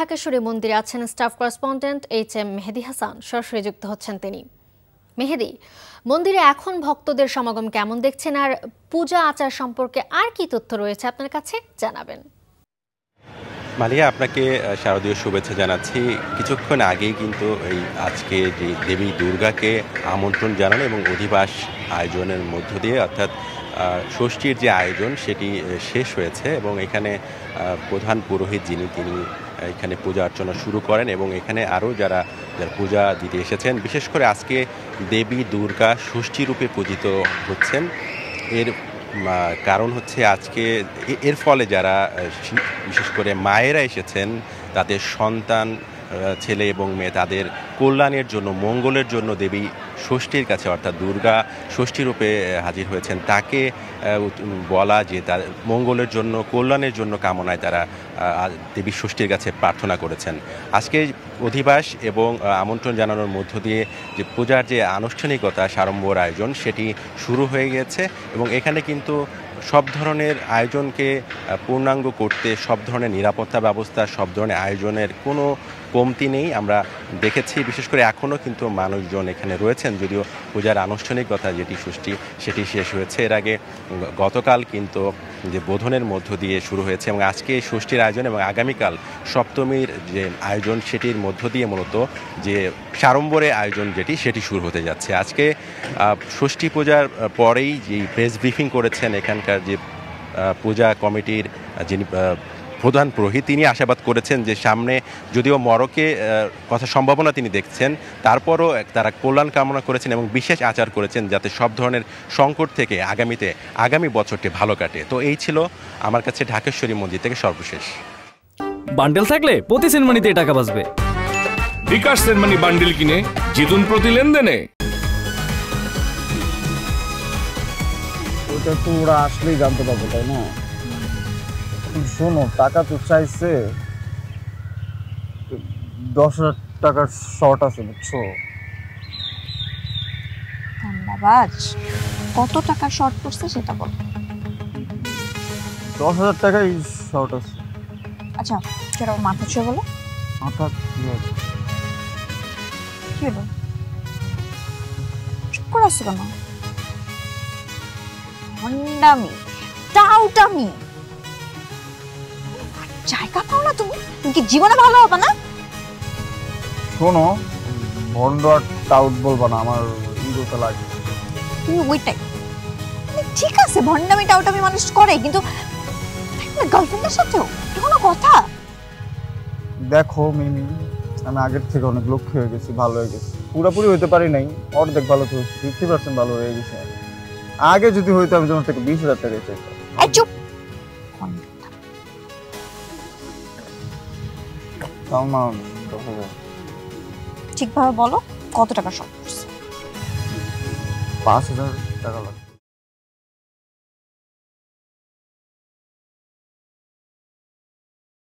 ঢাকেশ্বরী মন্দিরে আছেন staff correspondent HM. মেহেদী হাসান। সরাসরি যুক্ত হচ্ছেন তিনি। মেহেদী, মন্দিরে এখন ভক্তদের সমাগম কেমন দেখছেন, আর পূজা আচার সম্পর্কে আর কি তথ্য রয়েছে আপনার কাছে জানাবেন। মালিয়া, আপনাকে শারদীয় শুভেচ্ছা জানাচ্ছি। কিছুক্ষণ আগেই কিন্তু আজকে যে দেবী দুর্গাকে আমন্ত্রণ জানানো এবং অধিবাস আয়োজনের মধ্য দিয়ে অর্থাৎ ষষ্ঠীর যে আয়োজন সেটি শেষ হয়েছে এবং এখানে প্রধান পুরোহিত তিনি এখানে পূজা অর্চনা শুরু করেন এবং এখানে আরও যারা পূজা দিতে এসেছেন, বিশেষ করে আজকে দেবী দুর্গা ষষ্ঠী রূপে পূজিত হচ্ছেন। এর কারণ হচ্ছে আজকে এর ফলে যারা বিশেষ করে মায়েরা এসেছেন তাদের সন্তান ছেলে এবং মেয়ে তাদের কল্যাণের জন্য, মঙ্গলের জন্য দেবী ষষ্ঠীর কাছে অর্থাৎ দুর্গা ষষ্ঠী রূপে হাজির হয়েছেন, তাকে বলা যে তার মঙ্গলের জন্য, কল্যাণের জন্য কামনায় তারা দেবী ষষ্ঠীর কাছে প্রার্থনা করেছেন। আজকে অধিবাস এবং আমন্ত্রণ জানানোর মধ্য দিয়ে যে পূজার যে আনুষ্ঠানিকতা, সাড়ম্বর আয়োজন সেটি শুরু হয়ে গেছে এবং এখানে কিন্তু সব ধরনের আয়োজনকে পূর্ণাঙ্গ করতে সব ধরনের নিরাপত্তা ব্যবস্থা, সব ধরনের আয়োজনের কোনো কমতি নেই। আমরা দেখেছি বিশেষ করে এখনও কিন্তু মানুষজন এখানে রয়েছেন, যদিও পূজার আনুষ্ঠানিকতা যেটি ষষ্ঠী সেটি শেষ হয়েছে। এর আগে গতকাল কিন্তু যে বোধনের মধ্য দিয়ে শুরু হয়েছে এবং আজকে ষষ্ঠীর আয়োজন এবং আগামীকাল সপ্তমীর যে আয়োজন সেটির মধ্য দিয়ে মূলত যে সাড়ম্বরে আয়োজন সেটি শুরু হতে যাচ্ছে। আজকে ষষ্ঠী পূজার পরেই যে প্রেস ব্রিফিং করেছেন এখানকার যে পূজা কমিটির যিনি প্রধান পুরোহিত, তিনি আশাবাদ করেছেন যে সামনে যদিও মরকে কথা সম্ভাবনা তিনি দেখছেন, তারপরও তারা কল্যাণ কামনা করেছেন এবং বিশেষ আচার করেছেন যাতে সব ধরনের সংকট থেকে আগামী বছরটি ভালো কাটে। তো এই ছিল আমার কাছে ঢাকেশ্বরী মন্দির থেকে সর্বশেষ। বান্ডেল থাকলে প্রতি সেনমানিতে টাকা বাঁচবে। বিকাশ সেনমানি বান্ডেল কিনে জিতুন প্রতি লেনদেনে। ওটা তো ওরা আসলেই জানতে পারবো, তাই না? শোনো, টাকা তো চাইছে, 10,000 টাকার শর্ট আছে, বুঝছো? ধন্যবাদ। কত টাকা শর্ট পড়ছে সেটা বল। 10,000 টাকাই শর্ট আছে। আচ্ছা, সেটা মাথা ছুঁয়ে বলো। মাথা কি হলো? চুপ করে আসছো কেন? ভণ্ডামি, টাউটামি, জায়গা পাও না তুমি? তুমি কি জীবনে ভালো হবে না? শোনো, ভন্ড আর টাউট বলবা না, আমার ইগোতে লাগে। তুমি ওইটাই ঠিক আছে, ভণ্ডামি টাউটামি মানুষ করে, কিন্তু গার্লফ্রেন্ডের সাথেও কোনো কথা? দেখো মিমি, আমি আগের থেকে অনেক লক্ষ্য হয়ে গেছি, ভালো হয়ে গেছি। পুরোপুরি হইতে পারি নাই, অর্ধেক ভালো তো 50% ভালো হয়ে গেছে। আগে যদি হইতো আমি তোমার থেকে 20,000 টাকা চাইতাম। চুপ। ঠিকভাবে বলো, কত টাকা শর্ট পড়ছে? 5,000 টাকা লাগবে।